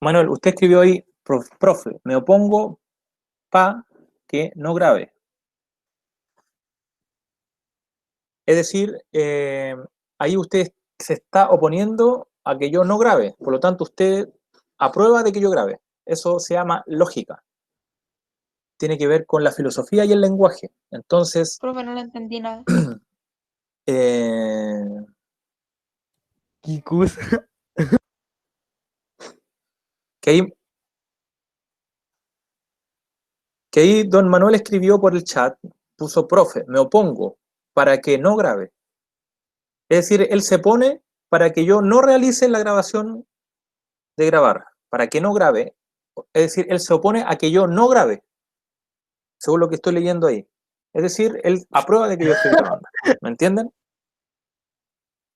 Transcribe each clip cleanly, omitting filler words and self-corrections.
Manuel, usted escribió ahí, profe, me opongo pa que no grabe. Es decir, ahí usted se está oponiendo a que yo no grabe, por lo tanto usted aprueba de que yo grabe. Eso se llama lógica. Tiene que ver con la filosofía y el lenguaje. Entonces, Profe, no le entendí nada. eh, Kikus. que ahí don Manuel escribió por el chat, puso profe, me opongo para que no grabe. Es decir, él se pone para que yo no realice la grabación de grabar, para que no grabe. Es decir, él se opone a que yo no grabe, según lo que estoy leyendo ahí. Es decir, él aprueba de que yo estoy grabando. ¿Me entienden?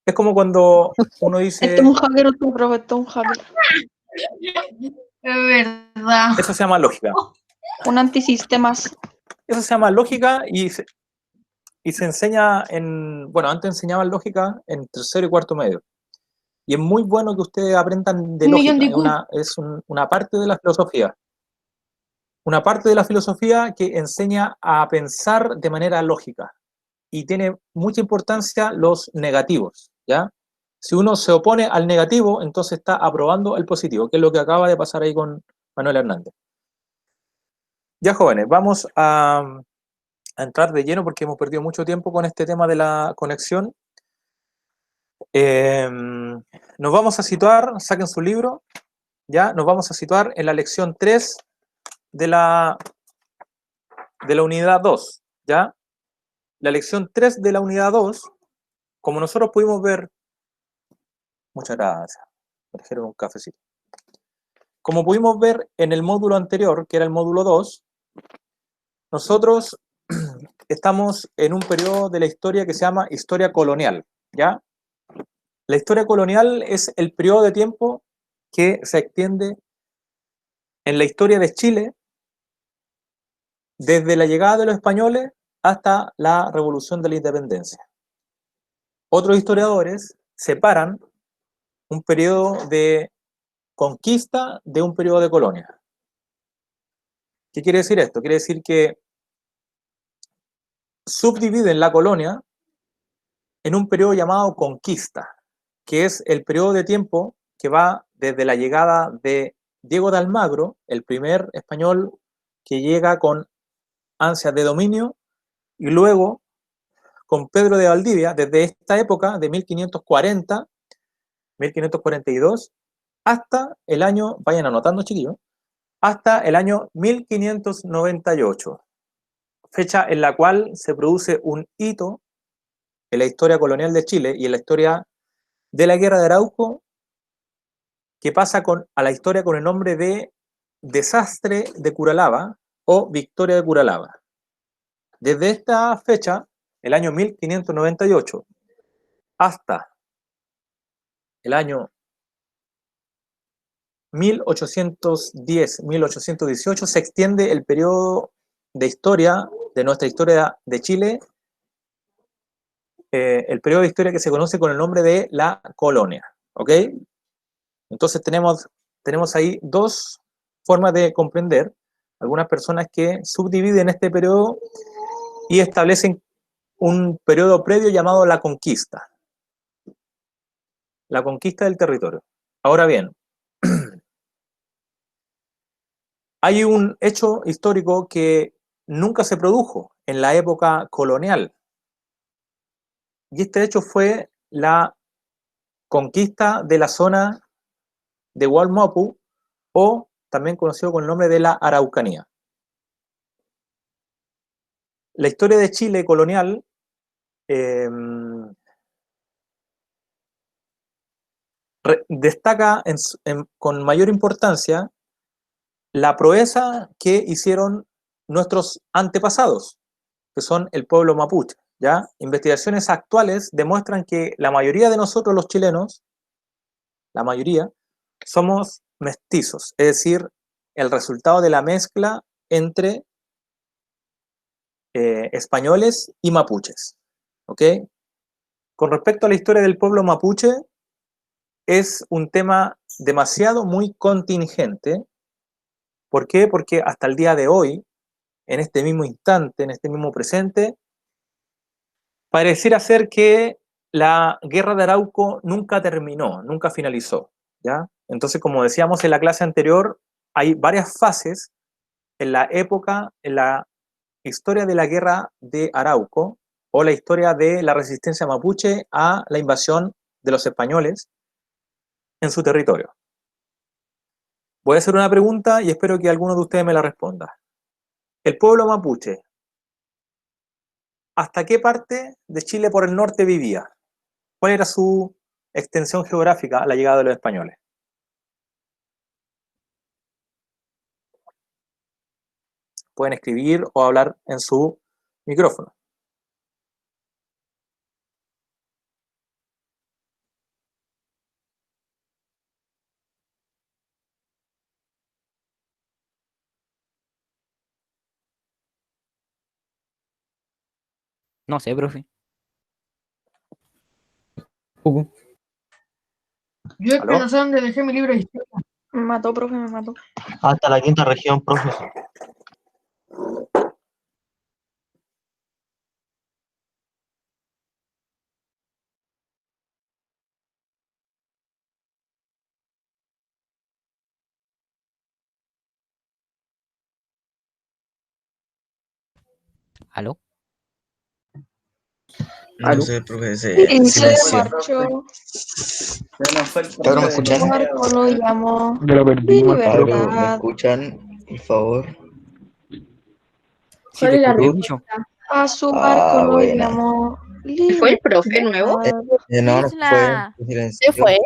Es como cuando uno dice... Esto es un hacker, tú, profe, esto es un hacker. Es verdad. Eso se llama lógica. Un antisistemas. Eso se llama lógica y se enseña en... Bueno, antes enseñaban lógica en tercero y cuarto medio. Y es muy bueno que ustedes aprendan de lógica. Es una parte de la filosofía. Una parte de la filosofía que enseña a pensar de manera lógica. Y tiene mucha importancia los negativos, ¿ya? Si uno se opone al negativo, entonces está aprobando el positivo, que es lo que acaba de pasar ahí con Manuel Hernández. Ya, jóvenes, vamos a entrar de lleno porque hemos perdido mucho tiempo con este tema de la conexión. Nos vamos a situar, saquen su libro, ¿ya? Nos vamos a situar en la lección 3 de la unidad 2, ¿ya? La lección 3 de la unidad 2, como nosotros pudimos ver... Muchas gracias. Me trajeron un cafecito. Como pudimos ver en el módulo anterior, que era el módulo 2, nosotros estamos en un periodo de la historia que se llama historia colonial, ¿ya? La historia colonial es el periodo de tiempo que se extiende en la historia de Chile desde la llegada de los españoles hasta la revolución de la independencia. Otros historiadores separan un periodo de conquista de un periodo de colonia. ¿Qué quiere decir esto? Quiere decir que subdividen la colonia en un periodo llamado conquista, que es el periodo de tiempo que va desde la llegada de Diego de Almagro, el primer español que llega con ansias de dominio, y luego con Pedro de Valdivia, desde esta época de 1540, 1542, hasta el año, vayan anotando chiquillos, hasta el año 1598, fecha en la cual se produce un hito en la historia colonial de Chile y en la historia de la Guerra de Arauco, que pasa a la historia con el nombre de Desastre de Curalaba o Victoria de Curalaba. Desde esta fecha, el año 1598, hasta el año 1810-1818, se extiende el periodo de historia, de nuestra historia de Chile, el periodo de historia que se conoce con el nombre de la colonia, ¿ok? Entonces tenemos ahí dos formas de comprender. Algunas personas que subdividen este periodo y establecen un periodo previo llamado la conquista. La conquista del territorio. Ahora bien, hay un hecho histórico que nunca se produjo en la época colonial. Y este hecho fue la conquista de la zona de Wallmapu, o también conocido con el nombre de la Araucanía. La historia de Chile colonial destaca con mayor importancia la proeza que hicieron nuestros antepasados, que son el pueblo mapuche, ¿ya? Investigaciones actuales demuestran que la mayoría de nosotros los chilenos, la mayoría, somos mestizos, es decir, el resultado de la mezcla entre españoles y mapuches, ¿ok? Con respecto a la historia del pueblo mapuche, es un tema demasiado muy contingente. ¿Por qué? Porque hasta el día de hoy, en este mismo instante, en este mismo presente, pareciera ser que la guerra de Arauco nunca terminó, nunca finalizó, ¿ya? Entonces, como decíamos en la clase anterior, hay varias fases en la época, en la historia de la guerra de Arauco, o la historia de la resistencia mapuche a la invasión de los españoles en su territorio. Voy a hacer una pregunta y espero que alguno de ustedes me la responda. El pueblo mapuche, ¿hasta qué parte de Chile por el norte vivía? ¿Cuál era su extensión geográfica a la llegada de los españoles? Pueden escribir o hablar en su micrófono. No sé, profe. Yo es que ¿Aló? no sé dónde dejé mi libro de historia. Me mató, profe, me mató. Hasta la quinta región, profe. ¿Aló? No ¿Aló? sé, profe, Y se se silenció. marchó. Cabrón, ¿me Su escuchan? barco lo llamó Ya lo perdimos, Cabros, ¿me libertad. escuchan? Por favor. Sí, ¿Cuál te es la escucho respuesta? mucho. A su barco lo Buena. llamó ¿Fue el profe nuevo? libertad. No, no Isla. fue. Se ¿Se silenció. fue?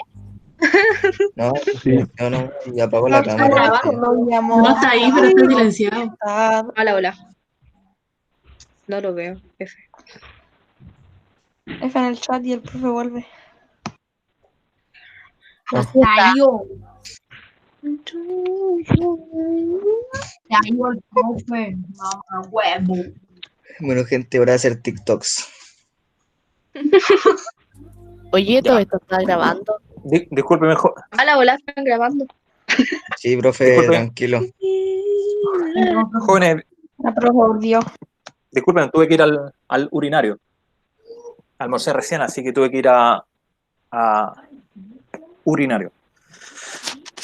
No, se Sí. silenció, no. Y apagó la A su cámara. barco ¿Viste? lo llamó No está ahí, pero está silenciado. libertad. Hola, hola. No lo veo. F. F en el chat y el profe vuelve. No salió. Salió el profe. Mamá huevo. Bueno, gente, ahora a hacer TikToks. Oye, Ya. todo esto está grabando. Discúlpeme, Hola, hola, están grabando. Sí, profe, Disculpe. tranquilo. jóvenes, La profe volvió. disculpen, tuve que ir al urinario. Almorcé recién, así que tuve que ir a urinario.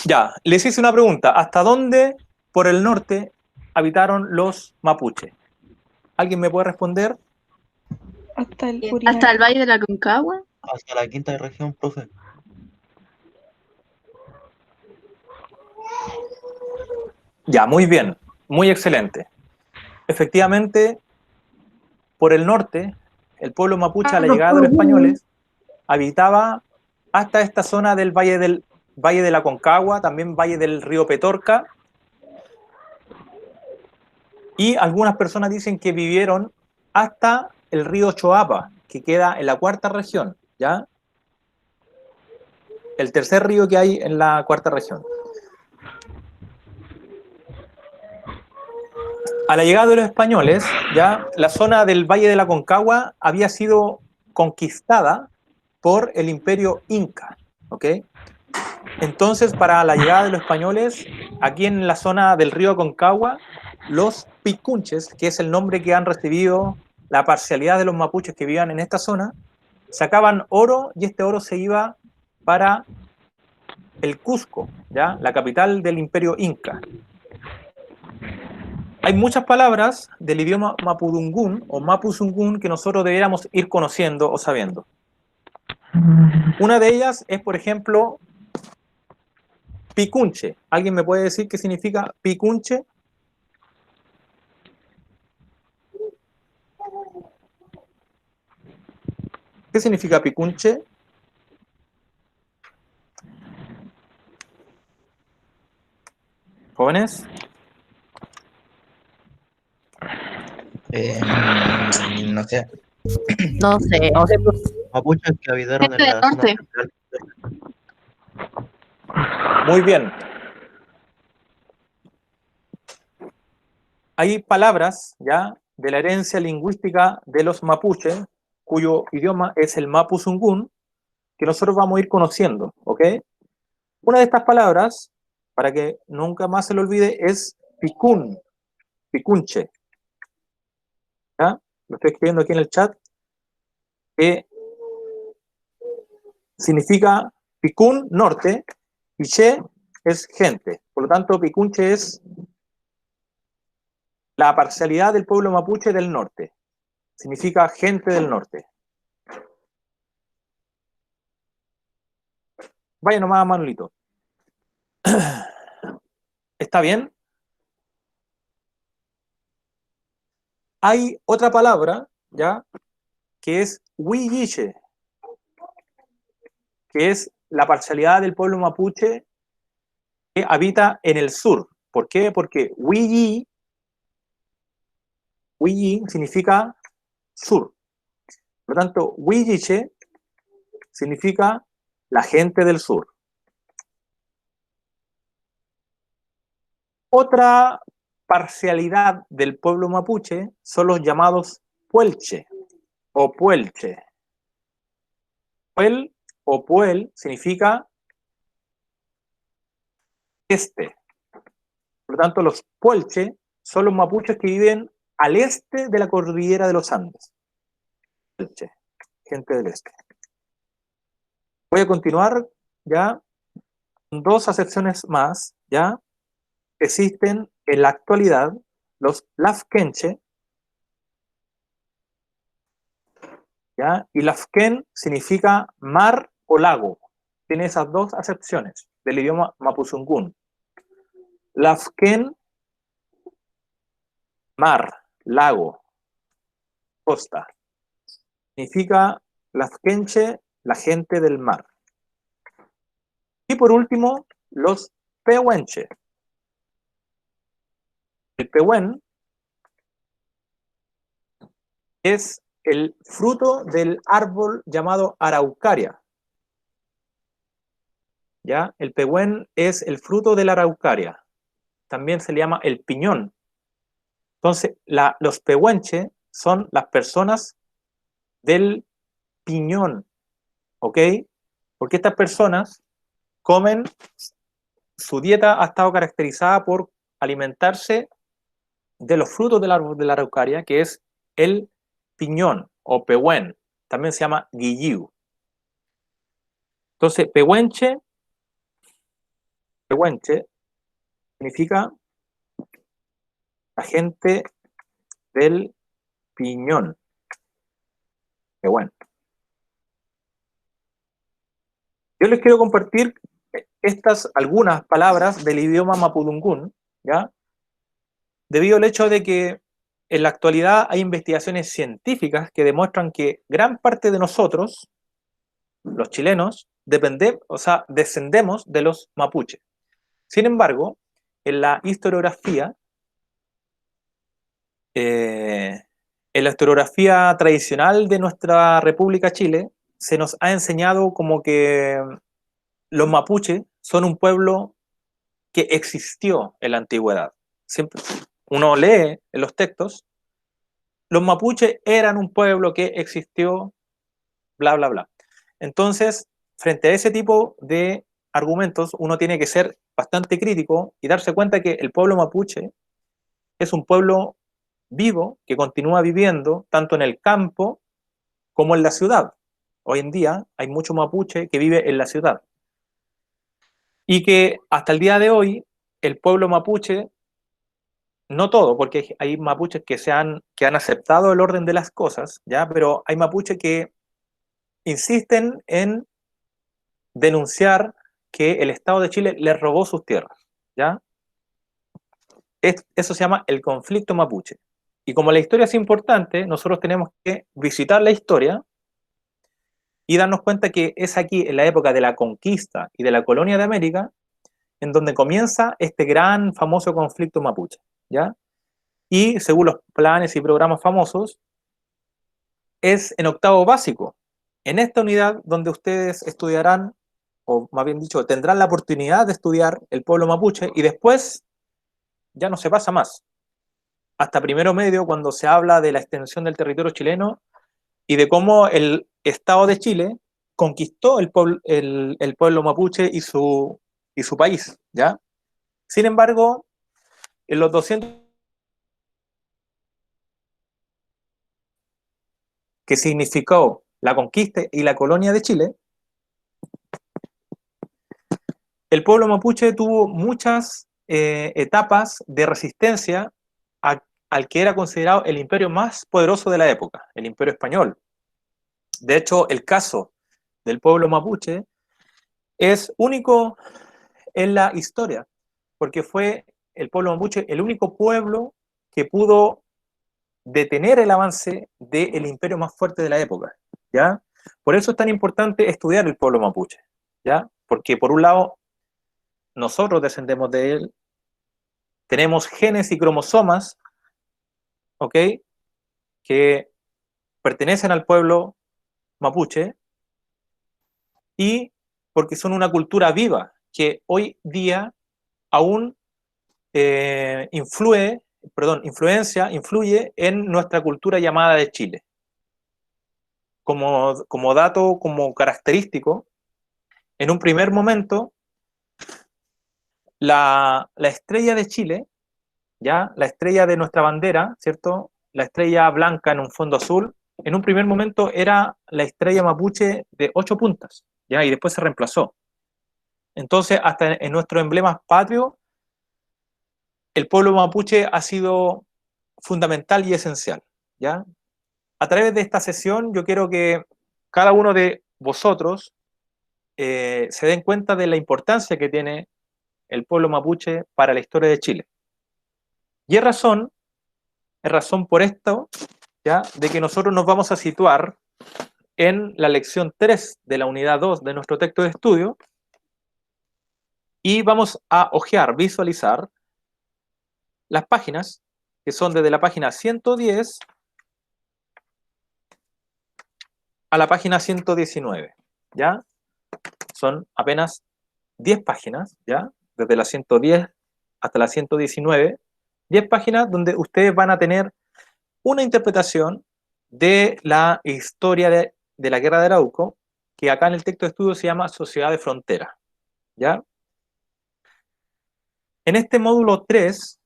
Ya, les hice una pregunta. ¿Hasta dónde por el norte habitaron los mapuches? ¿Alguien me puede responder? Hasta el ¿Hasta urinario. el Valle de la Concagua? Hasta la quinta región, profe. Ya, muy bien, muy excelente. Efectivamente, por el norte, el pueblo mapuche a la llegada de los españoles habitaba hasta esta zona del Valle de la Concagua, también Valle del río Petorca, y algunas personas dicen que vivieron hasta el río Choapa, que queda en la cuarta región, ¿ya? El tercer río que hay en la cuarta región. A la llegada de los españoles, ya la zona del Valle de la Concagua había sido conquistada por el imperio inca, ¿ok? Entonces, para la llegada de los españoles, aquí en la zona del río Concagua, los picunches, que es el nombre que han recibido la parcialidad de los mapuches que vivían en esta zona, sacaban oro y este oro se iba para el Cusco, ¿ya? La capital del imperio inca. Hay muchas palabras del idioma mapudungún o mapuzungún que nosotros deberíamos ir conociendo o sabiendo. Una de ellas es, por ejemplo, picunche. ¿Alguien me puede decir qué significa picunche? ¿Qué significa picunche? ¿Jóvenes? No sé. No sé. Mapuches que habitaron Gente en del la zona norte. central. Muy bien. Hay palabras, ¿ya?, de la herencia lingüística de los mapuches, cuyo idioma es el mapuzungún, que nosotros vamos a ir conociendo, ¿ok? Una de estas palabras, para que nunca más se lo olvide, es picún, picunche. ¿Ya? Lo estoy escribiendo aquí en el chat, que significa picún, norte, y che es gente. Por lo tanto, picunche es la parcialidad del pueblo mapuche del norte. Significa gente del norte. Vaya nomás, Manolito. ¿Está bien? Hay otra palabra, ¿ya? Que es huilliche, que es la parcialidad del pueblo mapuche que habita en el sur. ¿Por qué? Porque huilli significa sur. Por lo tanto, huilliche significa la gente del sur. Otra parcialidad del pueblo mapuche son los llamados puelche o puelche. Puel o puel significa este. Por lo tanto, los puelche son los mapuches que viven al este de la cordillera de los Andes. Puelche, gente del este. Voy a continuar ya con dos acepciones más, ya. Existen en la actualidad los lafkenche, ¿ya? Y lafken significa mar o lago. Tiene esas dos acepciones del idioma mapuzungún. Lafken, mar, lago, costa. Significa lafkenche, la gente del mar. Y por último, los pehuenche. El pehuen es el fruto del árbol llamado araucaria. ¿Ya? El pehuen es el fruto de la araucaria. También se le llama el piñón. Entonces, los pehuenche son las personas del piñón, ¿ok? Porque estas personas comen, su dieta ha estado caracterizada por alimentarse de los frutos del árbol de la araucaria, que es el piñón o pehuen, también se llama guilliu. Entonces, pehuenche significa la gente del piñón. Pehuen. Yo les quiero compartir estas algunas palabras del idioma mapudungún, ¿ya? Debido al hecho de que en la actualidad hay investigaciones científicas que demuestran que gran parte de nosotros, los chilenos, descendemos de los mapuches. Sin embargo, en la historiografía tradicional de nuestra República Chile, se nos ha enseñado como que los mapuches son un pueblo que existió en la antigüedad. Siempre uno lee en los textos, los mapuches eran un pueblo que existió, bla, bla, bla. Entonces, frente a ese tipo de argumentos, uno tiene que ser bastante crítico y darse cuenta que el pueblo mapuche es un pueblo vivo que continúa viviendo tanto en el campo como en la ciudad. Hoy en día hay mucho mapuche que vive en la ciudad. Y que hasta el día de hoy, el pueblo mapuche, no todo, porque hay mapuches que han aceptado el orden de las cosas, ¿ya? Pero hay mapuches que insisten en denunciar que el Estado de Chile les robó sus tierras, ¿ya? Eso se llama el conflicto mapuche. Y como la historia es importante, nosotros tenemos que visitar la historia y darnos cuenta que es aquí, en la época de la conquista y de la colonia de América, en donde comienza este gran famoso conflicto mapuche, ¿ya? Y según los planes y programas famosos, es en octavo básico. En esta unidad donde ustedes estudiarán, o más bien dicho, tendrán la oportunidad de estudiar el pueblo mapuche y después ya no se pasa más. Hasta primero medio, cuando se habla de la extensión del territorio chileno y de cómo el Estado de Chile conquistó el pueblo mapuche y su país, ¿ya? Sin embargo, en los 200 que significó la conquista y la colonia de Chile, el pueblo mapuche tuvo muchas etapas de resistencia al que era considerado el imperio más poderoso de la época, el imperio español. De hecho, el caso del pueblo mapuche es único en la historia, porque fue el pueblo mapuche el único pueblo que pudo detener el avance del imperio más fuerte de la época, ¿ya? Por eso es tan importante estudiar el pueblo mapuche, ¿ya? Porque por un lado, nosotros descendemos de él, tenemos genes y cromosomas, ¿ok? Que pertenecen al pueblo mapuche, y porque son una cultura viva que hoy día aún influye en nuestra cultura llamada de Chile. Como dato, como característico, en un primer momento, la estrella de Chile, ¿ya? La estrella de nuestra bandera, ¿cierto? La estrella blanca en un fondo azul, en un primer momento era la estrella mapuche de 8 puntas, ¿ya? Y después se reemplazó. Entonces, hasta en nuestros emblemas patrios, el pueblo mapuche ha sido fundamental y esencial, ¿ya? A través de esta sesión, yo quiero que cada uno de vosotros se den cuenta de la importancia que tiene el pueblo mapuche para la historia de Chile. Y es razón por esto, ¿ya?, de que nosotros nos vamos a situar en la lección 3 de la unidad 2 de nuestro texto de estudio, y vamos a hojear, visualizar las páginas, que son desde la página 110 a la página 119, ¿ya? Son apenas 10 páginas, ¿ya? Desde la 110 hasta la 119, 10 páginas donde ustedes van a tener una interpretación de la historia de la Guerra de Arauco, que acá en el texto de estudio se llama Sociedad de Frontera, ¿ya? En este módulo 3,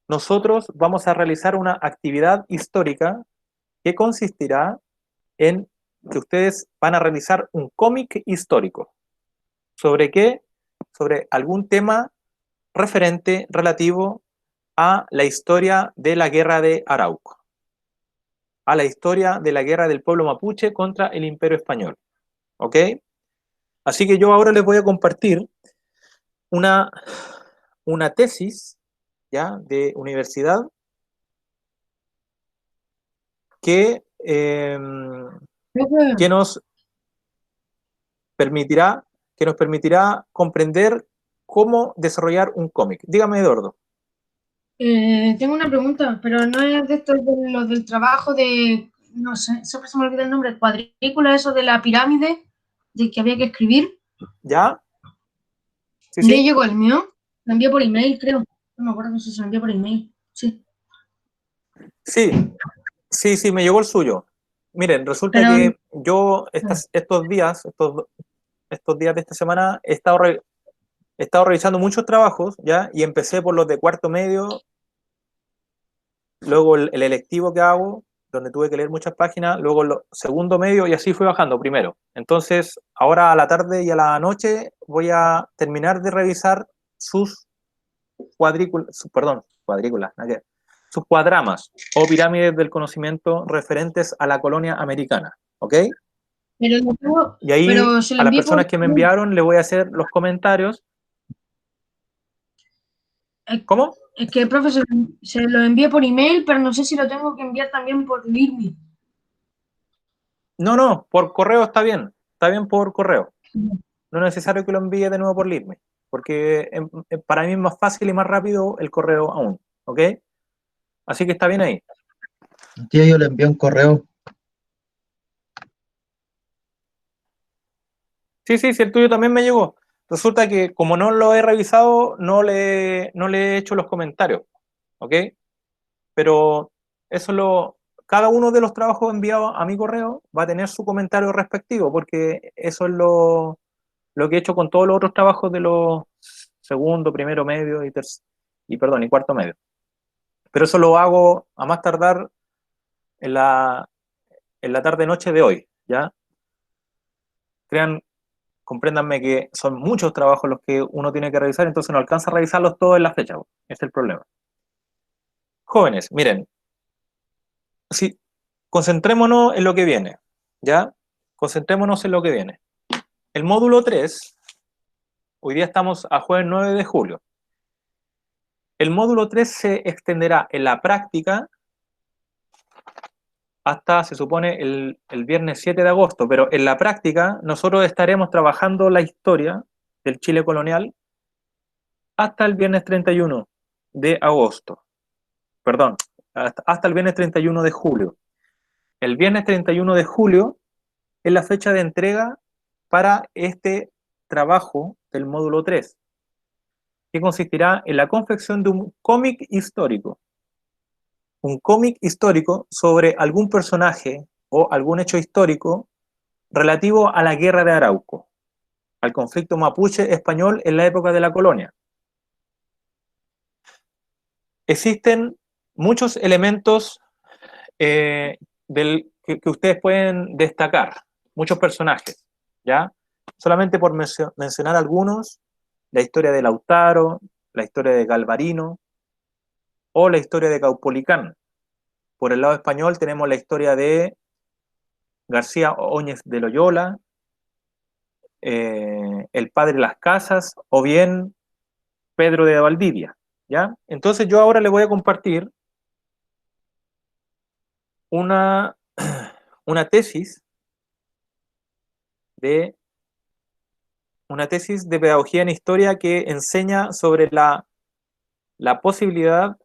nosotros vamos a realizar una actividad histórica que consistirá en que ustedes van a realizar un cómic histórico. ¿Sobre qué? Sobre algún tema referente, relativo a la historia de la Guerra de Arauco, a la historia de la guerra del pueblo mapuche contra el Imperio Español, ¿ok? Así que yo ahora les voy a compartir una tesis, ¿ya?, de universidad que nos permitirá comprender cómo desarrollar un cómic. Dígame, Eduardo. Tengo una pregunta, pero no es de estos de los del trabajo de, no sé, siempre se me olvida el nombre, cuadrícula, eso de la pirámide, de que había que escribir. ¿Ya? Sí, ¿Ya sí. llegó el mío? Lo envié por email, creo. No me acuerdo si se lo envié por email. Sí. Sí, me llegó el suyo. Miren, resulta Pero, que yo estos días de esta semana he estado revisando muchos trabajos, ¿ya? Y empecé por los de cuarto medio, luego el electivo que hago, donde tuve que leer muchas páginas, luego el segundo medio, y así fui bajando primero. Entonces, ahora a la tarde y a la noche voy a terminar de revisar sus cuadramas o pirámides del conocimiento referentes a la colonia americana, ¿ok? pero, lo tengo, Y ahí pero se lo a las envié personas por que me enviaron le voy a hacer los comentarios. ¿Cómo? Es que, profe, se lo envié por email, pero no sé si lo tengo que enviar también por LIRMI. No, por correo está bien por correo. No es necesario que lo envíe de nuevo por LIRME, porque para mí es más fácil y más rápido el correo aún, ¿ok? Así que está bien ahí. Tío, yo le envié un correo. Sí, el tuyo también me llegó. Resulta que como no lo he revisado, no le he hecho los comentarios, ¿ok? Pero eso cada uno de los trabajos enviados a mi correo va a tener su comentario respectivo, porque eso es lo que he hecho con todos los otros trabajos de los segundo, primero, medio y cuarto medio. Pero eso lo hago a más tardar en la tarde-noche de hoy, ¿ya? Compréndanme que son muchos trabajos los que uno tiene que revisar, entonces no alcanza a revisarlos todos en la fecha, ese es el problema. Jóvenes, miren, si concentrémonos en lo que viene, ¿ya? Concentrémonos en lo que viene. El módulo 3, hoy día estamos a jueves 9 de julio. El módulo 3 se extenderá en la práctica hasta, se supone, el viernes 7 de agosto, pero en la práctica nosotros estaremos trabajando la historia del Chile colonial hasta el viernes 31 de agosto. Perdón, hasta el viernes 31 de julio. El viernes 31 de julio es la fecha de entrega para este trabajo del módulo 3, que consistirá en la confección de un cómic histórico. Un cómic histórico sobre algún personaje o algún hecho histórico relativo a la guerra de Arauco, al conflicto mapuche español en la época de la colonia. Existen muchos elementos que ustedes pueden destacar, muchos personajes, ¿ya? Solamente por mencionar algunos, la historia de Lautaro, la historia de Galvarino o la historia de Caupolicán. Por el lado español tenemos la historia de García Óñez de Loyola, el padre Las Casas o bien Pedro de Valdivia, ¿ya? Entonces yo ahora les voy a compartir una tesis de pedagogía en historia que enseña sobre la posibilidad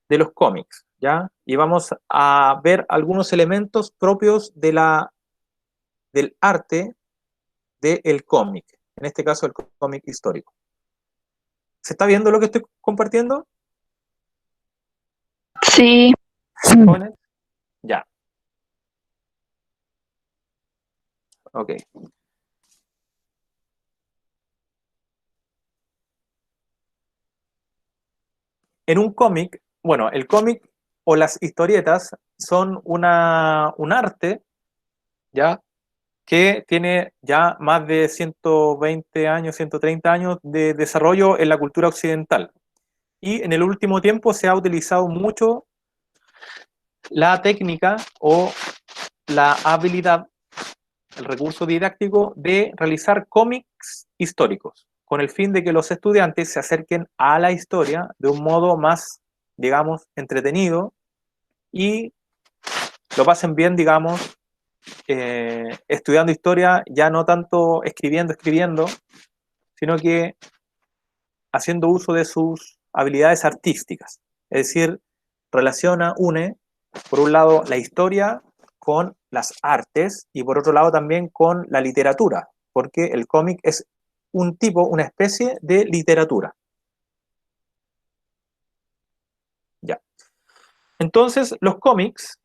de los cómics, ¿ya? Y vamos a ver algunos elementos propios del arte del cómic, en este caso el cómic histórico. ¿Se está viendo lo que estoy compartiendo? Sí. ¿Jóvenes? Ya. Ok. En un cómic, bueno, el cómic o las historietas son un arte, ¿ya? Que tiene ya más de 120 años, 130 años de desarrollo en la cultura occidental. Y en el último tiempo se ha utilizado mucho la técnica o la habilidad, el recurso didáctico de realizar cómics históricos, con el fin de que los estudiantes se acerquen a la historia de un modo más, digamos, entretenido y lo pasen bien, digamos, estudiando historia, ya no tanto escribiendo, sino que haciendo uso de sus habilidades artísticas. Es decir, une, por un lado, la historia con las artes y por otro lado también con la literatura, porque el cómic es una especie de literatura. Ya. Entonces, los cómics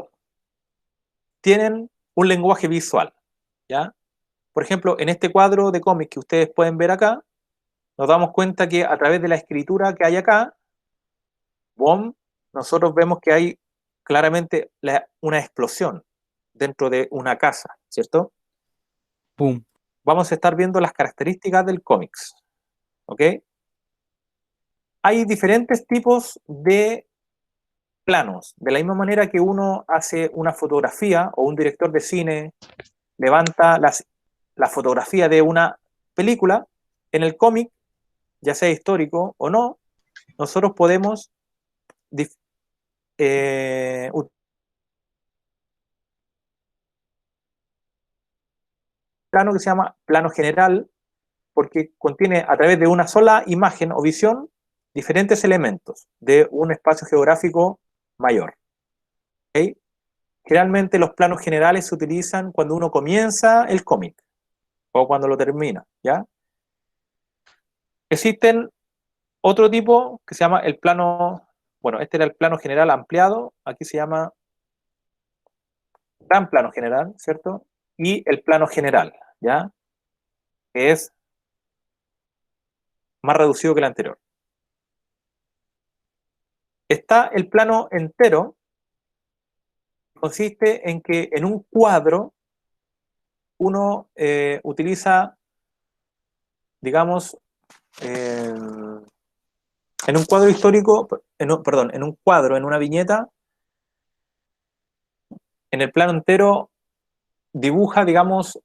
tienen un lenguaje visual, ¿ya? Por ejemplo, en este cuadro de cómics que ustedes pueden ver acá, nos damos cuenta que a través de la escritura que hay acá, nosotros vemos que hay claramente una explosión dentro de una casa, ¿cierto? Pum. Vamos a estar viendo las características del cómics, ¿ok? Hay diferentes tipos de planos, de la misma manera que uno hace una fotografía o un director de cine levanta la fotografía de una película, en el cómic, ya sea histórico o no, nosotros podemos plano que se llama plano general, porque contiene a través de una sola imagen o visión diferentes elementos de un espacio geográfico mayor. ¿Okay? Generalmente los planos generales se utilizan cuando uno comienza el cómic o cuando lo termina, ¿ya? Existen otro tipo que se llama el plano, bueno, este era el plano general ampliado, aquí se llama gran plano general, ¿cierto? Y el plano general, ¿ya? Que es más reducido que el anterior. Está el plano entero, consiste en que en un cuadro uno utiliza, digamos, en un cuadro histórico, perdón, en un cuadro, en una viñeta, en el plano entero dibuja, digamos,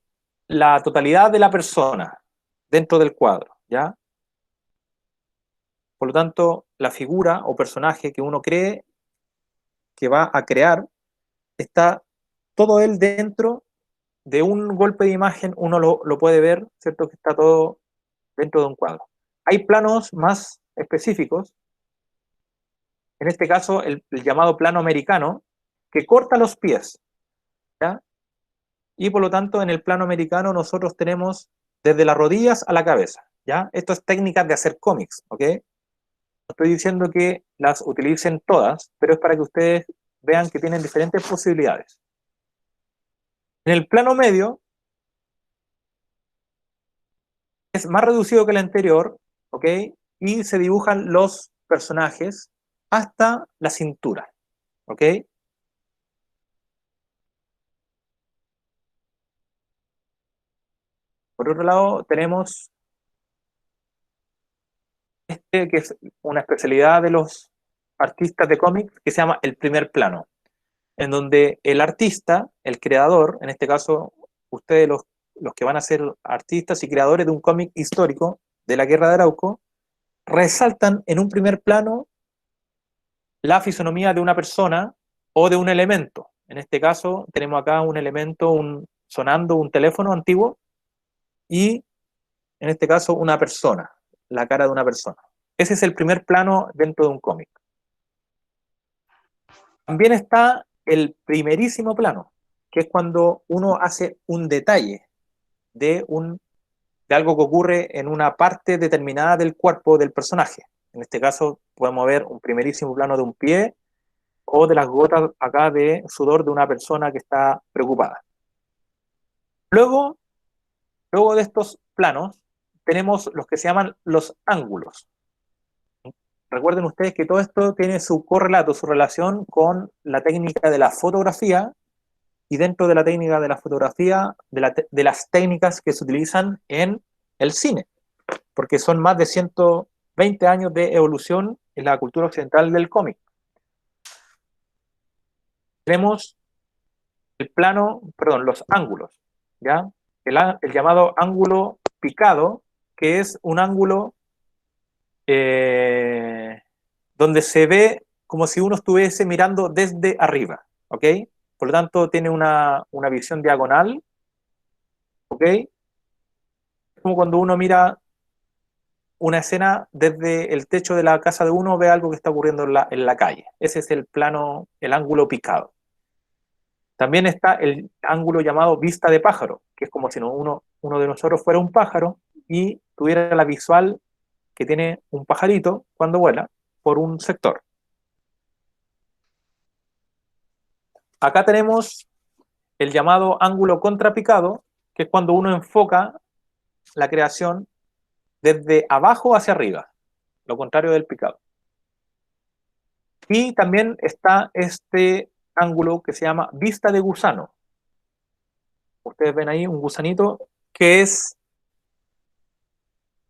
la totalidad de la persona dentro del cuadro, ¿ya? Por lo tanto, la figura o personaje que uno cree que va a crear, está todo él dentro de un golpe de imagen, uno lo puede ver, ¿cierto? Que está todo dentro de un cuadro. Hay planos más específicos, en este caso el llamado plano americano, que corta los pies, ¿ya? Y por lo tanto en el plano americano nosotros tenemos desde las rodillas a la cabeza, ¿ya? Esto es técnicas de hacer cómics, ¿ok? No estoy diciendo que las utilicen todas, pero es para que ustedes vean que tienen diferentes posibilidades. En el plano medio es más reducido que el anterior, ¿ok? Y se dibujan los personajes hasta la cintura, ¿ok? Por otro lado, tenemos que es una especialidad de los artistas de cómics, que se llama el primer plano, en donde el artista, el creador, en este caso, ustedes los que van a ser artistas y creadores de un cómic histórico de la Guerra de Arauco, resaltan en un primer plano la fisonomía de una persona o de un elemento. En este caso, tenemos acá un elemento, sonando un teléfono antiguo, y en este caso una persona, la cara de una persona. Ese es el primer plano dentro de un cómic. También está el primerísimo plano, que es cuando uno hace un detalle de algo que ocurre en una parte determinada del cuerpo del personaje. En este caso podemos ver un primerísimo plano de un pie o de las gotas acá de sudor de una persona que está preocupada. Luego de estos planos tenemos los que se llaman los ángulos. Recuerden ustedes que todo esto tiene su correlato, su relación con la técnica de la fotografía, y dentro de la técnica de la fotografía, de las técnicas que se utilizan en el cine, porque son más de 120 años de evolución en la cultura occidental del cómic. Tenemos los ángulos, ¿ya? El llamado ángulo picado, que es un ángulo donde se ve como si uno estuviese mirando desde arriba, ¿ok? Por lo tanto, tiene una visión diagonal, ¿ok? Es como cuando uno mira una escena desde el techo de la casa de uno, ve algo que está ocurriendo en la calle. Ese es el plano, el ángulo picado. También está el ángulo llamado vista de pájaro, que es como si uno de nosotros fuera un pájaro y tuviera la visual que tiene un pajarito cuando vuela por un sector. Acá tenemos el llamado ángulo contrapicado, que es cuando uno enfoca la creación desde abajo hacia arriba, lo contrario del picado. Y también está este ángulo que se llama vista de gusano. Ustedes ven ahí un gusanito que es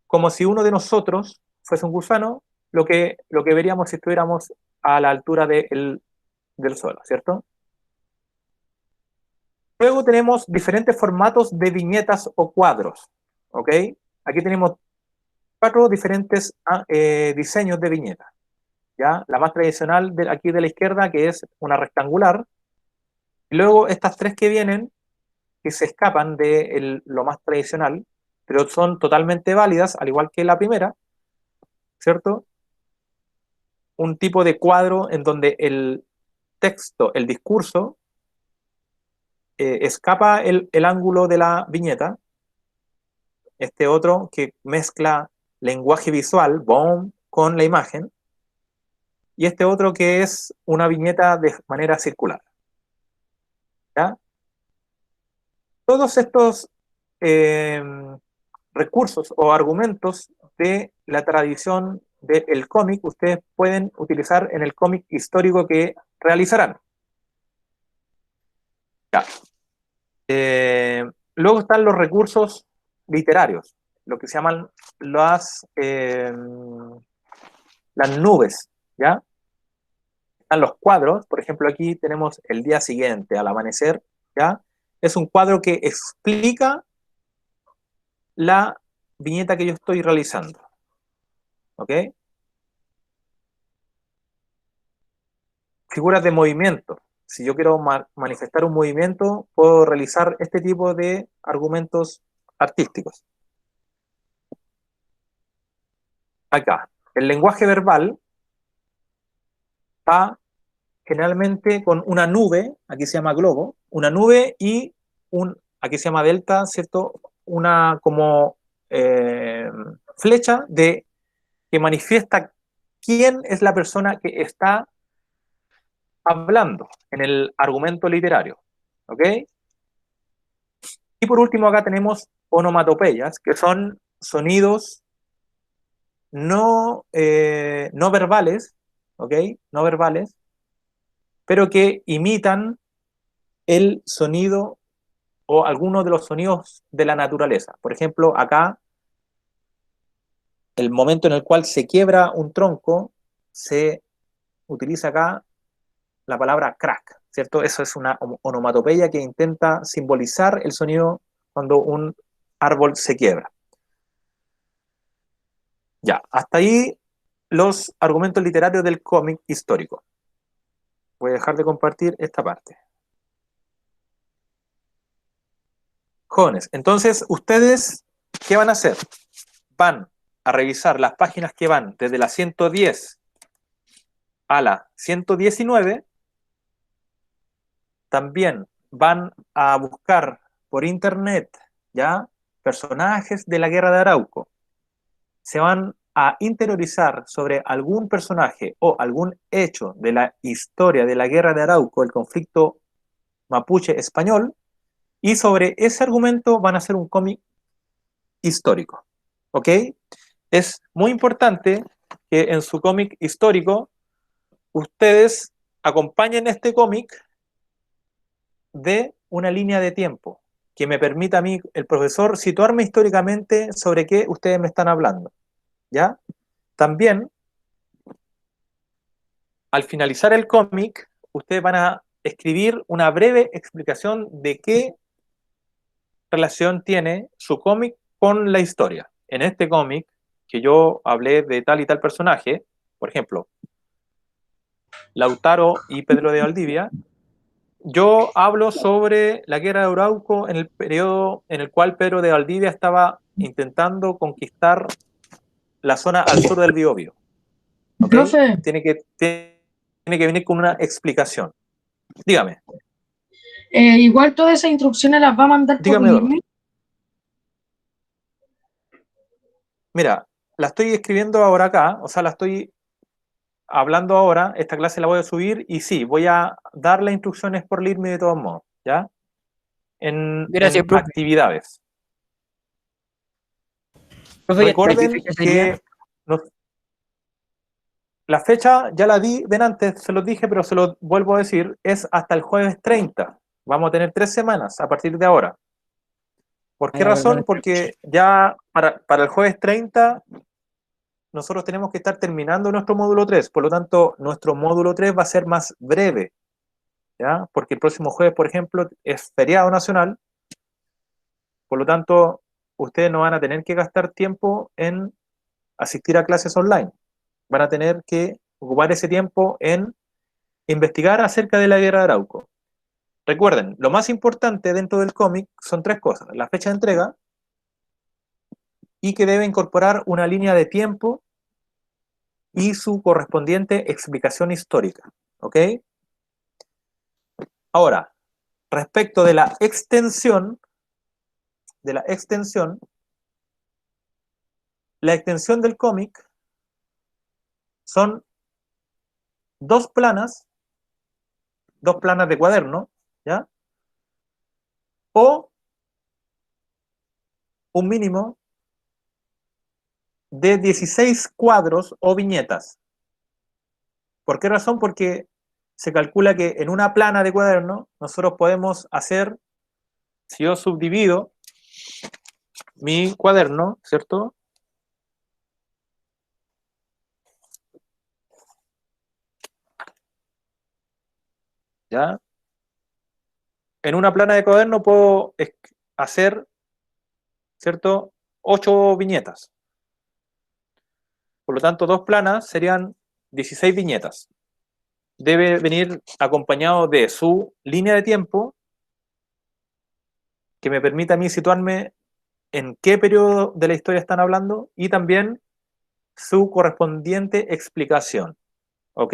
como si uno de nosotros fuese un gusano, lo que veríamos si estuviéramos a la altura del suelo, ¿cierto? Luego tenemos diferentes formatos de viñetas o cuadros, ¿ok? Aquí tenemos 4 diferentes diseños de viñeta, ¿ya? La más tradicional aquí de la izquierda, que es una rectangular, y luego estas 3 que vienen, que se escapan de lo más tradicional, pero son totalmente válidas, al igual que la primera, ¿cierto? Un tipo de cuadro en donde el texto, el discurso, escapa el ángulo de la viñeta. Este otro que mezcla lenguaje visual, boom, con la imagen. Y este otro que es una viñeta de manera circular, ¿ya? Todos estos recursos o argumentos de la tradición del cómic, ustedes pueden utilizar en el cómic histórico que realizarán. Ya. Luego están los recursos literarios, lo que se llaman las nubes, ¿ya? Están los cuadros, por ejemplo, aquí tenemos el día siguiente, al amanecer, ¿ya? Es un cuadro que explica la viñeta que yo estoy realizando, ¿ok? Figuras de movimiento. Si yo quiero manifestar un movimiento, puedo realizar este tipo de argumentos artísticos. Acá, el lenguaje verbal va generalmente con una nube, aquí se llama globo, una nube y aquí se llama delta, ¿cierto? Una como flecha que manifiesta quién es la persona que está hablando en el argumento literario, ¿ok? Y por último acá tenemos onomatopeyas, que son sonidos no verbales, ¿ok? No verbales, pero que imitan el sonido o algunos de los sonidos de la naturaleza. Por ejemplo, acá, el momento en el cual se quiebra un tronco, se utiliza acá la palabra crack, ¿cierto? Eso es una onomatopeya que intenta simbolizar el sonido cuando un árbol se quiebra. Ya, hasta ahí los argumentos literarios del cómic histórico. Voy a dejar de compartir esta parte. Jóvenes, entonces, ¿ustedes qué van a hacer? Van a revisar las páginas que van desde la 110 a la 119. También van a buscar por internet, ¿ya? Personajes de la Guerra de Arauco. Se van a interiorizar sobre algún personaje o algún hecho de la historia de la Guerra de Arauco, el conflicto mapuche español, y sobre ese argumento van a hacer un cómic histórico, ¿ok? Es muy importante que en su cómic histórico ustedes acompañen este cómic de una línea de tiempo que me permita a mí, el profesor, situarme históricamente sobre qué ustedes me están hablando, ¿ya? También, al finalizar el cómic, ustedes van a escribir una breve explicación de qué relación tiene su cómic con la historia. En este cómic, que yo hablé de tal y tal personaje, por ejemplo, Lautaro y Pedro de Valdivia, yo hablo sobre la guerra de Arauco en el periodo en el cual Pedro de Valdivia estaba intentando conquistar la zona al sur del Biobío. ¿Okay? Profe, Tiene que venir con una explicación. Dígame. igual todas esas instrucciones las va a mandar por Dígame, Eduardo. email. Mira, la estoy escribiendo ahora acá, o sea, la estoy hablando ahora, esta clase la voy a subir y sí, voy a dar las instrucciones por LIRMI de todos modos, ¿ya? Gracias, En profe. actividades. Profe, ¿y hasta qué Recuerden fecha sería? que la fecha ya la di de antes, se los dije, pero se los vuelvo a decir, es hasta el jueves 30. Vamos a tener 3 semanas a partir de ahora. ¿Por qué razón? Porque ya para el jueves 30 nosotros tenemos que estar terminando nuestro módulo 3, por lo tanto, nuestro módulo 3 va a ser más breve, ¿ya? Porque el próximo jueves, por ejemplo, es feriado nacional, por lo tanto, ustedes no van a tener que gastar tiempo en asistir a clases online. Van a tener que ocupar ese tiempo en investigar acerca de la guerra de Arauco. Recuerden, lo más importante dentro del cómic son 3 cosas: la fecha de entrega y que debe incorporar una línea de tiempo y su correspondiente explicación histórica. ¿Ok? Ahora, respecto de la extensión, la extensión del cómic son 2 planas de cuaderno, ¿ya? O un mínimo de 16 cuadros o viñetas. ¿Por qué razón? Porque se calcula que en una plana de cuaderno nosotros podemos hacer, si yo subdivido mi cuaderno, ¿cierto? ¿Ya? En una plana de cuaderno puedo hacer, ¿cierto? 8 viñetas. Por lo tanto, 2 planas serían 16 viñetas. Debe venir acompañado de su línea de tiempo que me permita a mí situarme en qué periodo de la historia están hablando y también su correspondiente explicación. ¿Ok?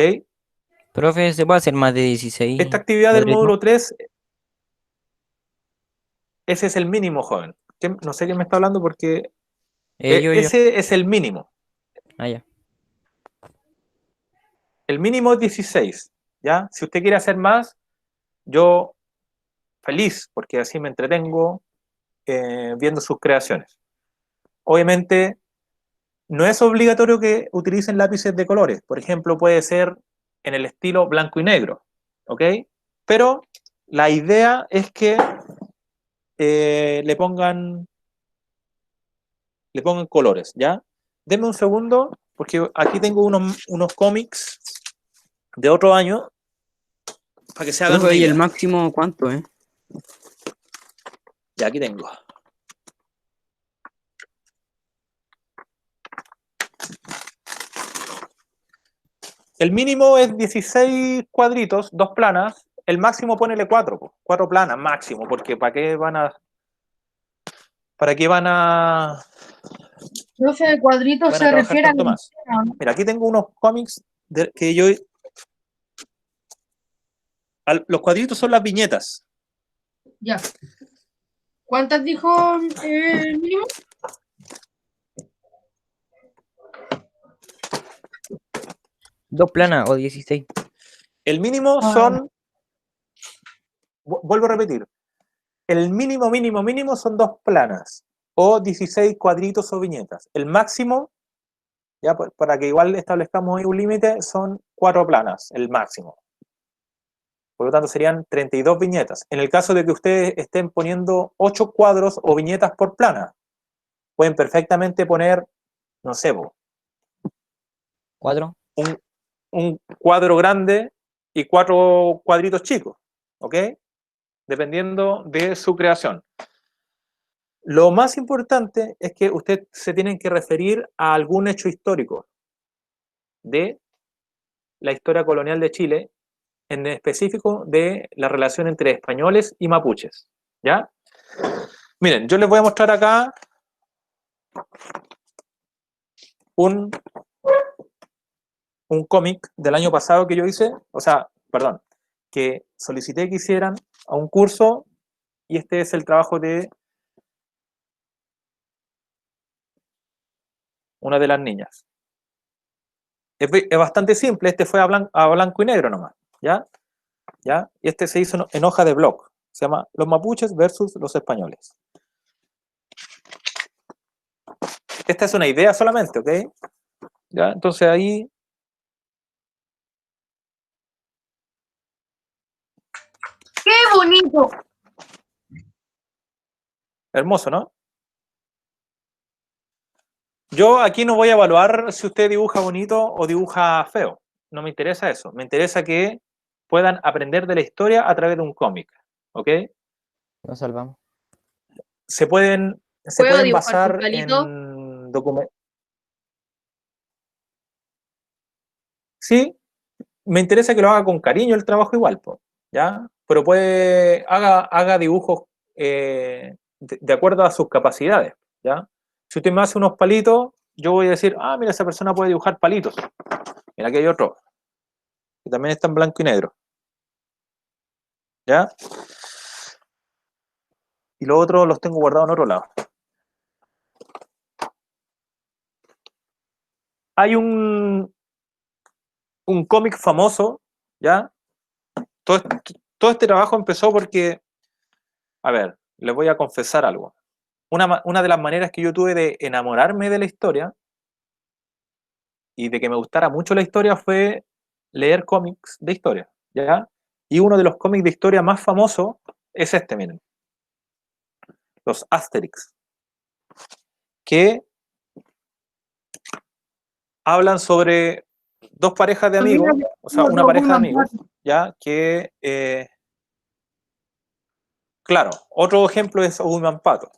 Profe, ¿se puede hacer más de 16 Esta actividad del cuadritos? módulo 3, ese es el mínimo, joven. No sé quién me está hablando porque Yo. ese es el mínimo. Ah, ya. El mínimo es 16, ¿ya? Si usted quiere hacer más, yo feliz, porque así me entretengo viendo sus creaciones. Obviamente, no es obligatorio que utilicen lápices de colores. Por ejemplo, puede ser en el estilo blanco y negro, ¿ok? Pero la idea es que le pongan colores, ¿ya? Denme un segundo, porque aquí tengo unos cómics de otro año para que se hagan una Profe, ¿y el idea. máximo cuánto, Ya, aquí tengo. El mínimo es 16 cuadritos, 2 planas. El máximo ponele 4, 4 planas máximo, porque ¿para qué van a Profe, de cuadritos se trabajar refiere a tanto más? ¿no? Mira, aquí tengo unos cómics que yo... Los cuadritos son las viñetas. Ya. ¿Cuántas dijo el mínimo? ¿2 planas o 16? El mínimo son... Vuelvo a repetir. El mínimo son 2 planas o 16 cuadritos o viñetas. El máximo, ya para que igual establezcamos ahí un límite, son 4 planas, el máximo. Por lo tanto, serían 32 viñetas. En el caso de que ustedes estén poniendo 8 cuadros o viñetas por plana, pueden perfectamente poner, no sé, ¿4? un cuadro grande y 4 cuadritos chicos, ¿ok? Dependiendo de su creación. Lo más importante es que ustedes se tienen que referir a algún hecho histórico de la historia colonial de Chile, en específico de la relación entre españoles y mapuches, ¿ya? Miren, yo les voy a mostrar acá un cómic del año pasado que yo hice, que solicité que hicieran a un curso, y este es el trabajo de una de las niñas. Es bastante simple, este fue a blanco y negro nomás, ¿ya? ¿Ya? Y este se hizo en hoja de blog, se llama Los mapuches versus los españoles. Esta es una idea solamente, ¿ok? ¿Ya? Entonces ahí... ¡Qué bonito! Hermoso, ¿no? Yo aquí no voy a evaluar si usted dibuja bonito o dibuja feo. No me interesa eso. Me interesa que puedan aprender de la historia a través de un cómic, ¿ok? Nos salvamos. Se pueden dibujar basar con palito? en documentos. Sí, me interesa que lo haga con cariño el trabajo igual, ¿ya? Pero haga dibujos de acuerdo a sus capacidades, ¿ya? Si usted me hace unos palitos, yo voy a decir, mira, esa persona puede dibujar palitos. Mira, aquí hay otro, que también está en blanco y negro, ¿ya? Y los otros los tengo guardados en otro lado. Hay un cómic famoso, ¿ya? Todo este trabajo empezó porque, a ver, les voy a confesar algo. una de las maneras que yo tuve de enamorarme de la historia y de que me gustara mucho la historia fue leer cómics de historia, ¿ya? Y uno de los cómics de historia más famosos es este, miren. Los Asterix, que hablan sobre dos parejas de amigos, o sea, una pareja de amigos, ya, que, claro, otro ejemplo es Ogulman Pato.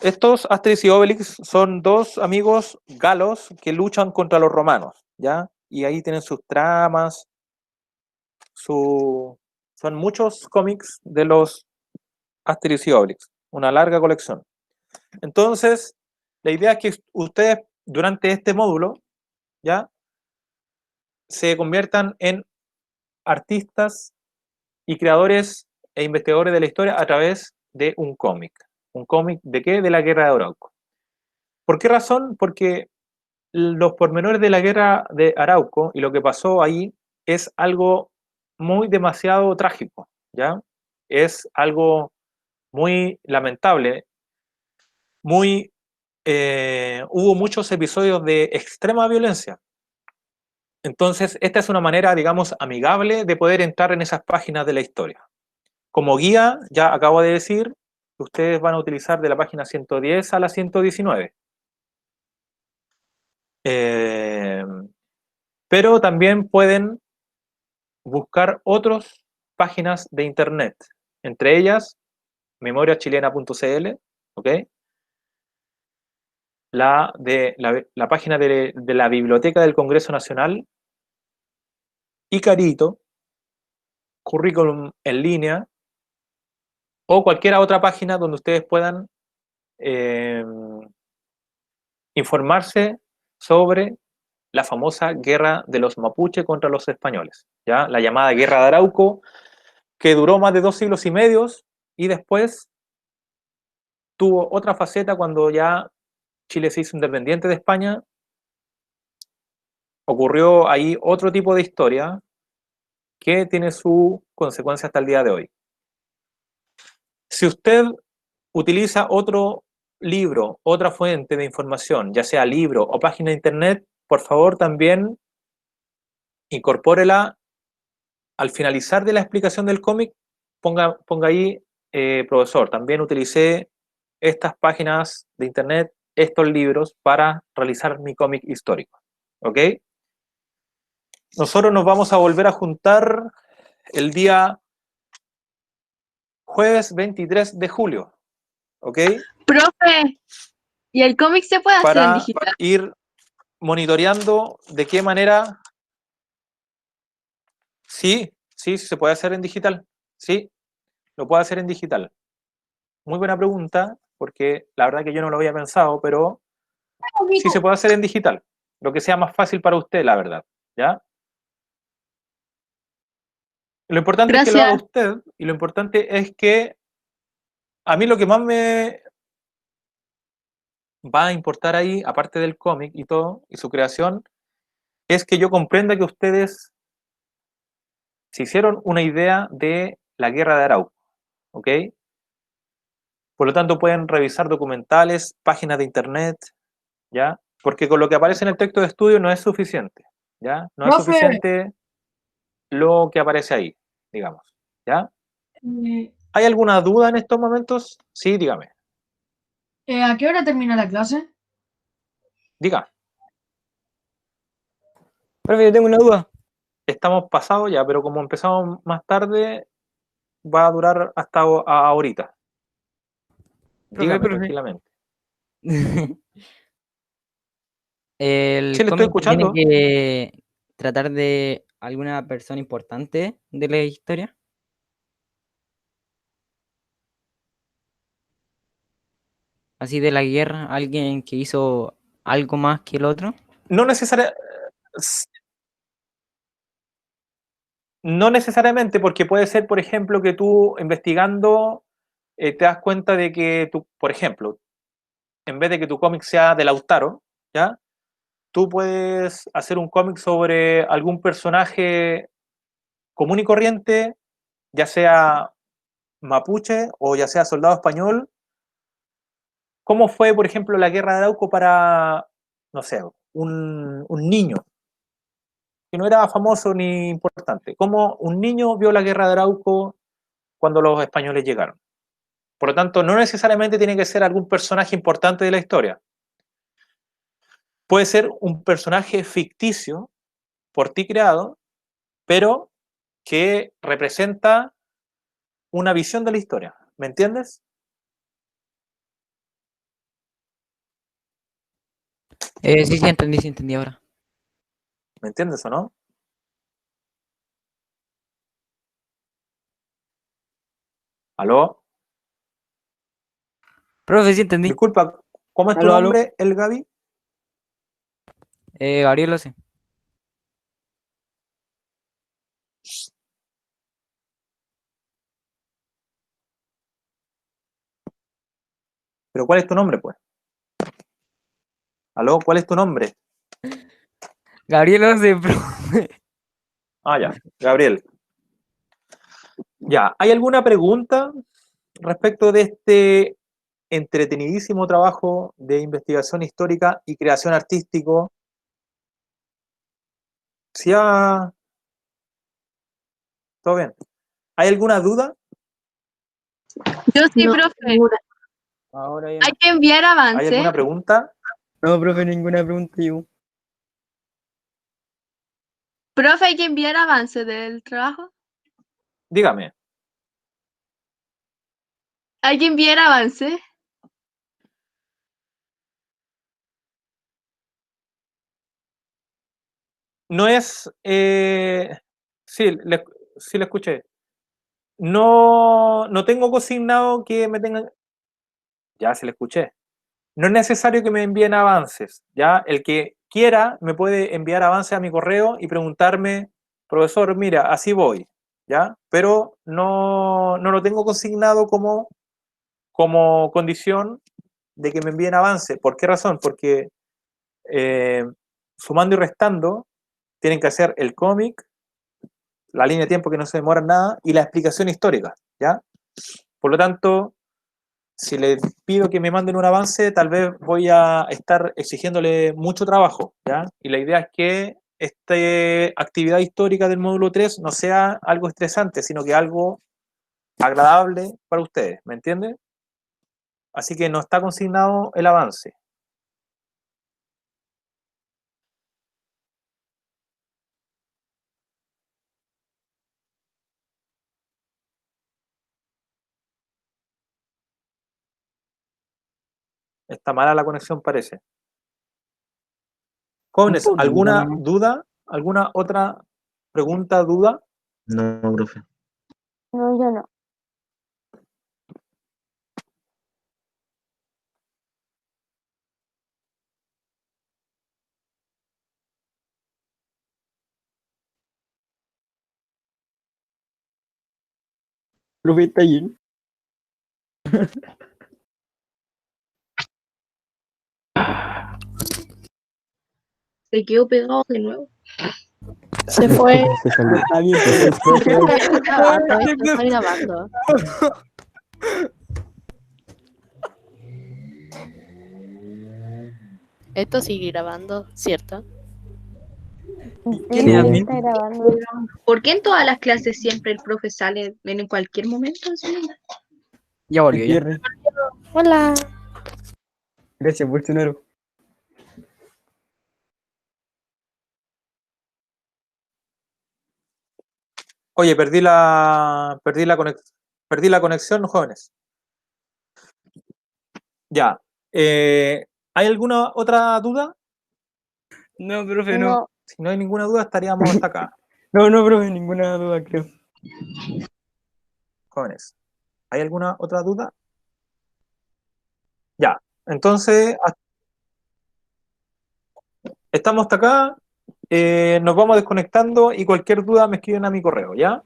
Estos Asterix y Obelix son dos amigos galos que luchan contra los romanos, ¿ya? Y ahí tienen sus tramas, son muchos cómics de los Asterix y Obelix, una larga colección. Entonces, la idea es que ustedes durante este módulo, ¿ya?, se conviertan en artistas y creadores e investigadores de la historia a través de un cómic. ¿Un cómic de qué? De la Guerra de Arauco. ¿Por qué razón? Porque los pormenores de la Guerra de Arauco y lo que pasó ahí es algo muy demasiado trágico, ¿ya? Es algo muy lamentable, hubo muchos episodios de extrema violencia. Entonces, esta es una manera, digamos, amigable de poder entrar en esas páginas de la historia. Como guía, ya acabo de decir que ustedes van a utilizar de la página 110 a la 119. Pero también pueden buscar otras páginas de internet, entre ellas memoriachilena.cl, ¿ok? La página de la Biblioteca del Congreso Nacional, Icarito, Currículum en línea, o cualquier otra página donde ustedes puedan informarse sobre la famosa guerra de los mapuche contra los españoles, ¿ya? La llamada Guerra de Arauco, que duró más de 2 siglos y medio y después tuvo otra faceta cuando ya Chile se hizo independiente de España. Ocurrió ahí otro tipo de historia que tiene su consecuencia hasta el día de hoy. Si usted utiliza otro libro, otra fuente de información, ya sea libro o página de internet, por favor también incorpórela al finalizar de la explicación del cómic, ponga ahí, profesor, también utilicé estas páginas de internet, estos libros para realizar mi cómic histórico, ¿ok? Nosotros nos vamos a volver a juntar el día jueves 23 de julio, ¿ok? Profe, ¿y el cómic se puede hacer en Para digital? ir monitoreando de qué manera. Sí, se puede hacer en digital. Sí, lo puede hacer en digital. Muy buena pregunta, porque la verdad que yo no lo había pensado, pero sí se puede hacer en digital. Lo que sea más fácil para usted, la verdad, ¿ya? Lo importante es que lo haga Gracias. usted, y lo importante es que a mí lo que más me va a importar ahí, aparte del cómic y todo, y su creación, es que yo comprenda que ustedes se hicieron una idea de la Guerra de Arauco, ¿ok? Por lo tanto, pueden revisar documentales, páginas de internet, ¿ya? Porque con lo que aparece en el texto de estudio no es suficiente, ¿ya? No es Profe, suficiente lo que aparece ahí, digamos, ¿ya? eh, ¿Hay alguna duda en estos momentos? Sí, dígame. ¿a qué hora termina la clase? Diga. Profe, yo tengo una duda. Estamos pasados ya, pero como empezamos más tarde, va a durar hasta ahorita. Dígame Profe. tranquilamente. El Sí, le estoy cómic tiene escuchando. que tratar de alguna persona importante de la historia. Así de la guerra, alguien que hizo algo más que el otro. No no necesariamente, porque puede ser, por ejemplo, que tú investigando te das cuenta de que tú, por ejemplo, en vez de que tu cómic sea de Lautaro, ¿ya? Tú puedes hacer un cómic sobre algún personaje común y corriente, ya sea mapuche o ya sea soldado español, ¿Cómo fue, por ejemplo, la guerra de Arauco para, no sé, un niño que no era famoso ni importante? ¿Cómo un niño vio la guerra de Arauco cuando los españoles llegaron? Por lo tanto, no necesariamente tiene que ser algún personaje importante de la historia. Puede ser un personaje ficticio por ti creado, pero que representa una visión de la historia. ¿Me entiendes? Sí, sí entendí ahora. ¿Me entiendes o no? ¿Aló? Profe, sí entendí. Disculpa, ¿cómo es tu Aló, aló. nombre, el Gaby? Gabriel lo sé. ¿Pero cuál es tu nombre, pues? ¿Aló? ¿Cuál es tu nombre? Gabriel lo sé, profe. Ah, ya, Gabriel. Ya, ¿hay alguna pregunta respecto de este entretenidísimo trabajo de investigación histórica y creación artístico? ¿Sí? ¿Todo bien? ¿Hay alguna duda? Yo sí, No, profe. ninguna. Ahora ya Hay no. que enviar ¿Hay avance. alguna pregunta? No, profe, ninguna pregunta yo. Profe, hay que enviar avance del trabajo. Dígame. Hay que enviar avance. No es... sí, sí le escuché. No, no tengo consignado que me tengan... Ya, se le escuché. No es necesario que me envíen avances, ¿ya? El que quiera me puede enviar avances a mi correo y preguntarme, profesor, mira, así voy, ¿ya? Pero no lo tengo consignado como condición de que me envíen avance. ¿Por qué razón? Porque sumando y restando tienen que hacer el cómic, la línea de tiempo que no se demora nada y la explicación histórica, ¿ya? Por lo tanto, si les pido que me manden un avance, tal vez voy a estar exigiéndole mucho trabajo, ¿ya? Y la idea es que esta actividad histórica del módulo 3 no sea algo estresante, sino que algo agradable para ustedes, ¿me entienden? Así que no está consignado el avance. Está mala la conexión, parece. Jóvenes, Un poquito ¿alguna nomás. duda? ¿Alguna otra pregunta, duda? No, profe. No, yo no. Profe, está bien. Se quedó pegado de nuevo. Se fue. Se salió. Está bien, profe. Estoy grabando, estoy grabando. Esto sigue grabando, ¿cierto? ¿Quién es admin? Está grabando. ¿Por qué en todas las clases siempre el profe sale en cualquier momento? Ya volvió, ya. Gutiérrez, Hola. gracias por tu número. Oye, perdí la conexión, jóvenes. Ya. ¿Hay alguna otra duda? No, profe, no. No, Si no hay ninguna duda, estaríamos hasta acá, No, no, profe, ninguna duda, creo. jóvenes. ¿Hay alguna otra duda? Ya. Entonces, estamos hasta acá. Nos vamos desconectando y cualquier duda me escriben a mi correo, ¿ya?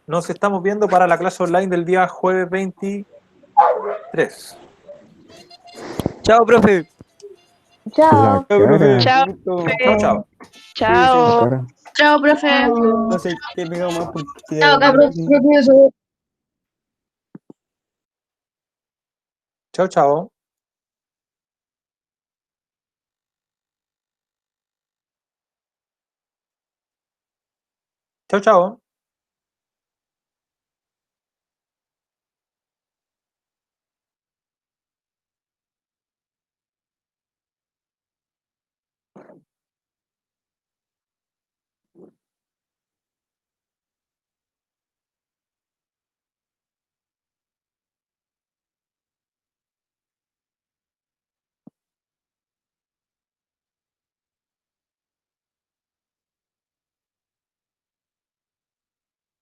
Nos estamos viendo para la clase online del día jueves 23. Chao, profe. chao. Chao, profe. Chao. Gusto. Chao, chao. Chao. Chao, profe. No sé qué he pegado más porque... Chao, cabros. Chao, chao. Chao, chao.